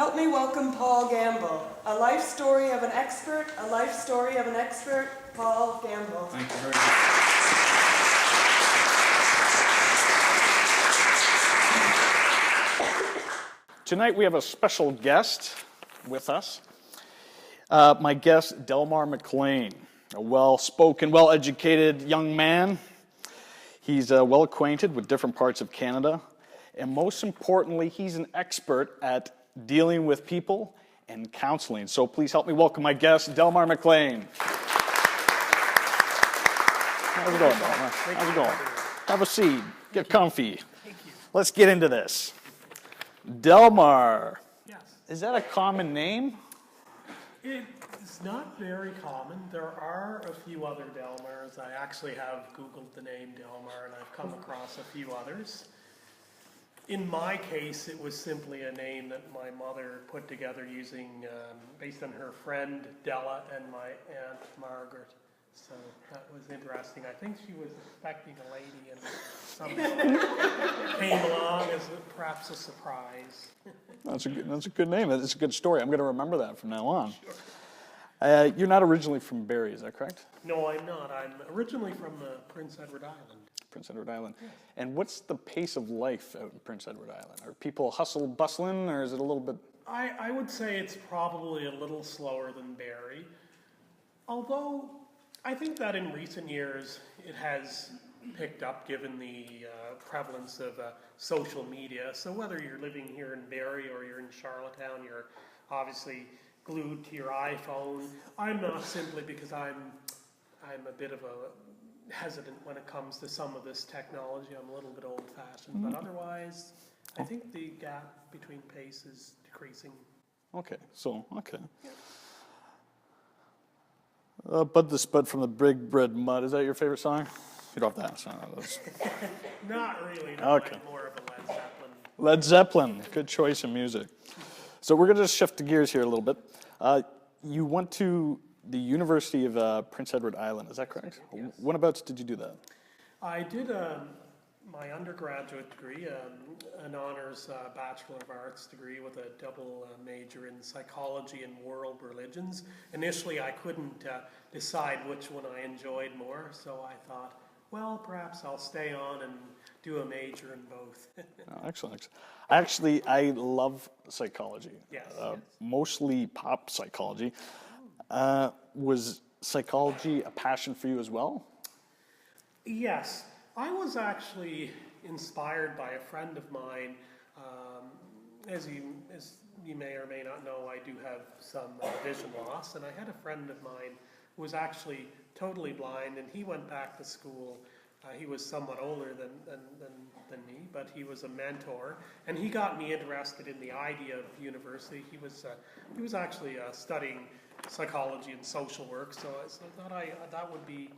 Help me welcome Paul Gamble. A life story of an expert, a life story of an expert, Paul Gamble. Thank you very much. Tonight we have a special guest with us. My guest, Delmar McLean, a well-spoken, well-educated young man. He's well acquainted with different parts of Canada. And most importantly, he's an expert at dealing with people and counseling. So please help me welcome my guest, Delmar McLean. How's it going, Delmar? How's it going? Have a seat. Get comfy. Thank you. Let's get into this. Delmar. Yes. Is that a common name? It's not very common. There are a few other Delmars. I actually have Googled the name Delmar, and I've come across a few others. In my case, it was simply a name that my mother put together using, based on her friend Della and my aunt Margaret. So that was interesting. I think she was expecting a lady, and something came along as perhaps a surprise. That's a good name. It's a good story. I'm going to remember that from now on. Sure. You're not originally from Barrie, is that correct? No, I'm not. I'm originally from Prince Edward Island. Prince Edward Island. Yes. And what's the pace of life out in Prince Edward Island? Are people bustling, or is it a little bit? I would say it's probably a little slower than Barrie, although I think that in recent years it has picked up given the prevalence of social media. So whether you're living here in Barrie or you're in Charlottetown, you're obviously glued to your iPhone. I'm not, simply because I'm a bit of a hesitant when it comes to some of this technology. I'm a little bit old-fashioned, but otherwise, I think the gap between pace is decreasing. Okay. Bud the Spud from the Big Bread Mud. Is that your favorite song? You don't have to answer. Not really. No, Okay. I'm more of a Led Zeppelin. Led Zeppelin. Good choice in music. So we're going to just shift the gears here a little bit. You went to the University of Prince Edward Island. Is that correct? Yes. Whenabouts did you do that? I did my undergraduate degree, an honors Bachelor of Arts degree with a double major in psychology and world religions. Initially, I couldn't decide which one I enjoyed more, so I thought, well, perhaps I'll stay on and do a major in both. Oh, excellent. Actually, I love psychology. Yes, Mostly pop psychology. Was psychology a passion for you as well? Yes. I was actually inspired by a friend of mine. As you may or may not know, I do have some vision loss, and I had a friend of mine who was actually totally blind, and he went back to school. He was somewhat older than me, but he was a mentor, and he got me interested in the idea of university. He was actually studying psychology and social work, so I thought that would be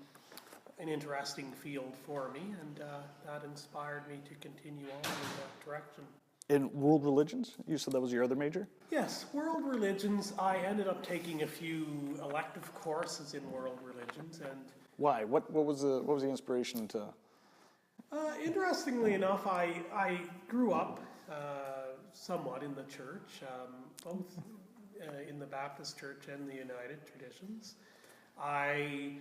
an interesting field for me, and that inspired me to continue on in that direction. In world religions? You said that was your other major? Yes, world religions. I ended up taking a few elective courses in world religions, and Why? What was the inspiration to? interestingly enough, I grew up somewhat in the church, both in the Baptist Church and the United Traditions. I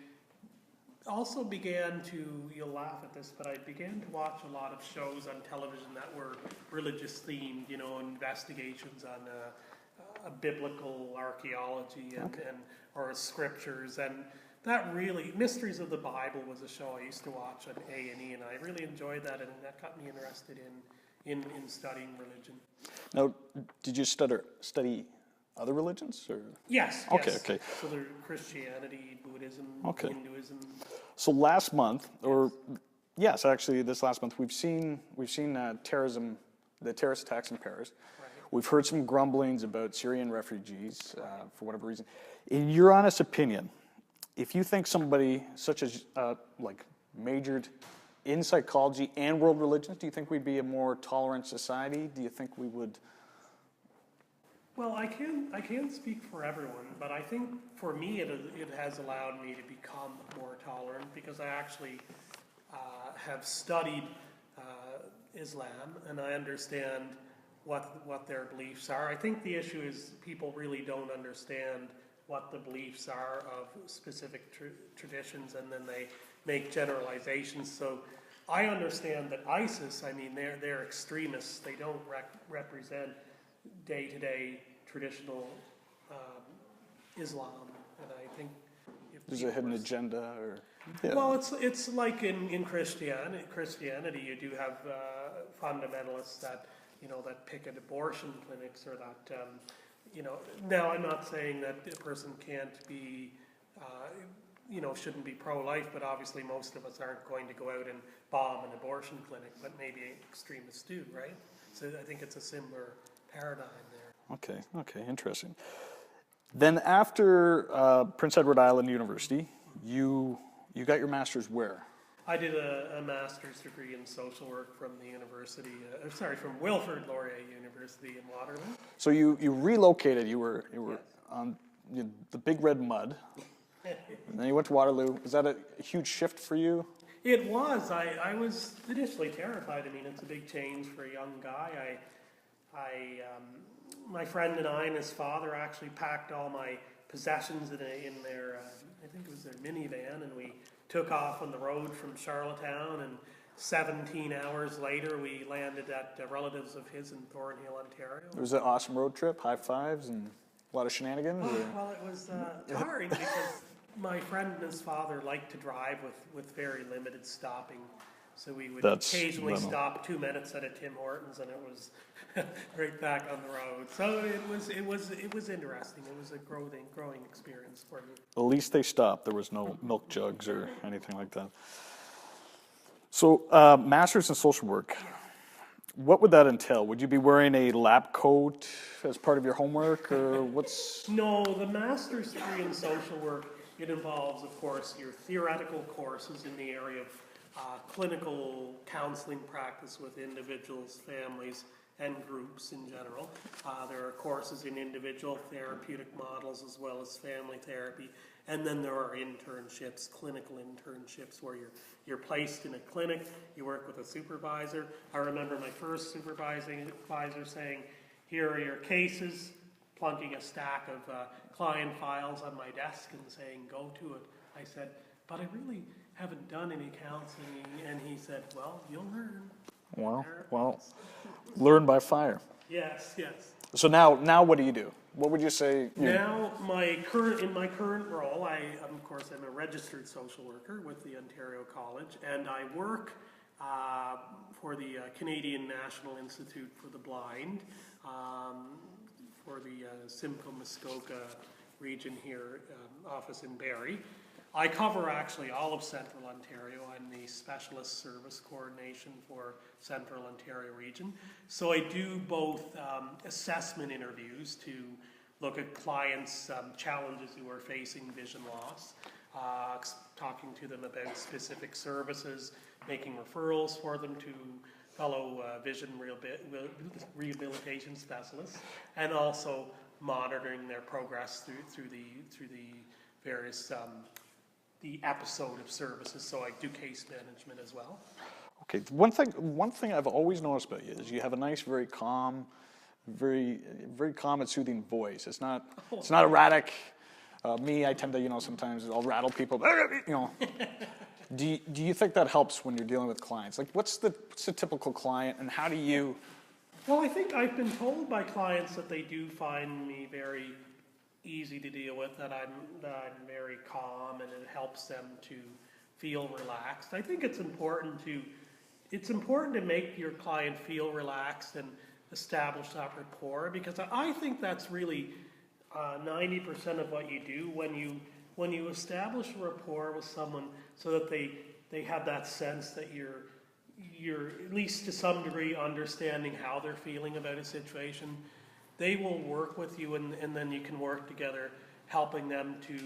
also began to, you'll laugh at this, but I began to watch a lot of shows on television that were religious themed, investigations on biblical archaeology and or scriptures, and that really, Mysteries of the Bible was a show I used to watch on A&E, and I really enjoyed that, and that got me interested in studying religion. Now, did you study other religions? Or? Yes. Okay. So there's Christianity, Buddhism, Hinduism. So last month, this last month, we've seen terrorism, the terrorist attacks in Paris. Right. We've heard some grumblings about Syrian refugees for whatever reason. In your honest opinion, if you think somebody such as majored in psychology and world religions, do you think we'd be a more tolerant society? Do you think we would? Well, I can't speak for everyone, but I think for me it has allowed me to become more tolerant because I actually have studied Islam, and I understand what their beliefs are. I think the issue is people really don't understand what the beliefs are of specific traditions, and then they make generalizations. So I understand that ISIS, I mean, they're extremists. They don't represent day-to-day traditional Islam, and I think if There's a hidden agenda, or yeah. well, it's like in Christianity, you do have fundamentalists that that picket abortion clinics, or that Now, I'm not saying that a person can't be shouldn't be pro-life, but obviously most of us aren't going to go out and bomb an abortion clinic, but maybe extremists do, right? So I think it's a similar paradigm there. Okay, interesting. Then after Prince Edward Island University, you got your master's where? I did a master's degree in social work from the university, from Wilfrid Laurier University in Waterloo. So you relocated. You were Yes. on the Big Red Mud, and then you went to Waterloo. Was that a huge shift for you? It was. I was initially terrified. I mean, it's a big change for a young guy. My friend and I and his father actually packed all my possessions in their, I think it was their minivan, and we took off on the road from Charlottetown, and 17 hours later we landed at relatives of his in Thornhill, Ontario. It was an awesome road trip, high fives, and a lot of shenanigans? Well, it was tiring because my friend and his father liked to drive with very limited stopping. So we would occasionally stop 2 minutes at a Tim Hortons, and it was right back on the road. So it was interesting. It was a growing experience for me. At least they stopped. There was no milk jugs or anything like that. So, master's in social work. What would that entail? Would you be wearing a lab coat as part of your homework, or what's? No, the master's degree in social work, it involves, of course, your theoretical courses in the area of clinical counseling practice with individuals, families, and groups in general. There are courses in individual therapeutic models as well as family therapy. And then there are internships, clinical internships, where you're placed in a clinic, you work with a supervisor. I remember my first supervisor saying, here are your cases, plunking a stack of client files on my desk and saying, go to it. I said, but I really haven't done any counseling. And he said, well, you'll learn. Well, learn by fire. Yes. So now what do you do? What would you say? Now, in my current role, of course, I'm a registered social worker with the Ontario College, and I work for the Canadian National Institute for the Blind, for the Simcoe-Muskoka region here, office in Barrie. I cover actually all of Central Ontario. I'm the Specialist Service Coordination for Central Ontario region. So I do both assessment interviews to look at clients' challenges who are facing vision loss, talking to them about specific services, making referrals for them to fellow vision rehabilitation specialists, and also monitoring their progress through the various the episode of services. So I do case management as well. Okay, one thing I've always noticed about you is you have a nice, very calm, very calm and soothing voice. It's not erratic. Me, I tend to sometimes I'll rattle people. Do you think that helps when you're dealing with clients? Like, what's the typical client, and how do you? Well, I think I've been told by clients that they do find me very easy to deal with, that I'm very calm, and it helps them to feel relaxed. I think it's important to make your client feel relaxed and establish that rapport, because I think that's really 90% of what you do when you establish a rapport with someone, so that they have that sense that you're at least to some degree understanding how they're feeling about a situation. They will work with you, and then you can work together, helping them to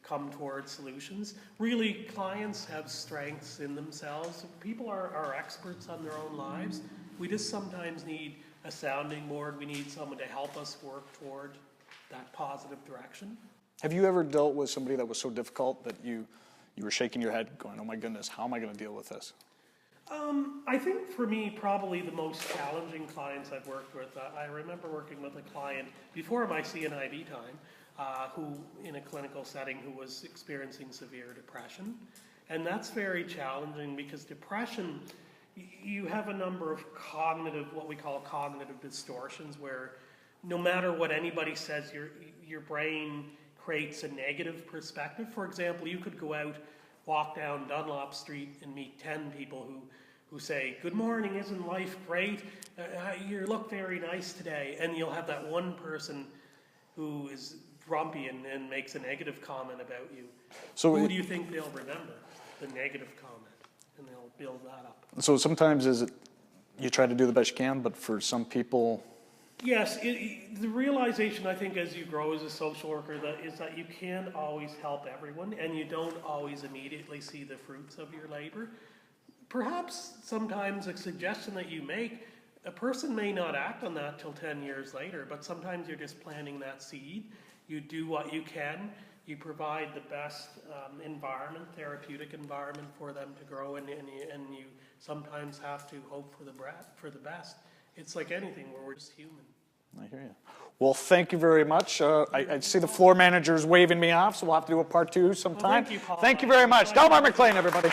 come towards solutions. Really, clients have strengths in themselves. People are experts on their own lives. We just sometimes need a sounding board. We need someone to help us work toward that positive direction. Have you ever dealt with somebody that was so difficult that you were shaking your head going, oh my goodness, how am I going to deal with this? I think for me, probably the most challenging clients I've worked with, I remember working with a client before my CNIB time, who in a clinical setting who was experiencing severe depression. And that's very challenging because depression, you have a number of what we call cognitive distortions, where no matter what anybody says, your brain creates a negative perspective. For example, you could go out, walk down Dunlop Street and meet 10 people who say, "Good morning, isn't life great? You look very nice today." And you'll have that one person who is grumpy and makes a negative comment about you. So who do you think they'll remember? The negative comment, and they'll build that up. So sometimes you try to do the best you can, but for some people... Yes, the realization, I think, as you grow as a social worker, is that you can't always help everyone, and you don't always immediately see the fruits of your labor. Perhaps sometimes a suggestion that you make, a person may not act on that till 10 years later, but sometimes you're just planting that seed. You do what you can. You provide the best therapeutic environment for them to grow, and you sometimes have to hope for the best. It's like anything where we're just human. I hear you. Well, thank you very much. I see the floor manager's waving me off, so we'll have to do a part 2 sometime. Well, thank you, Paul. Thank you very much. Delmar McLean, everybody.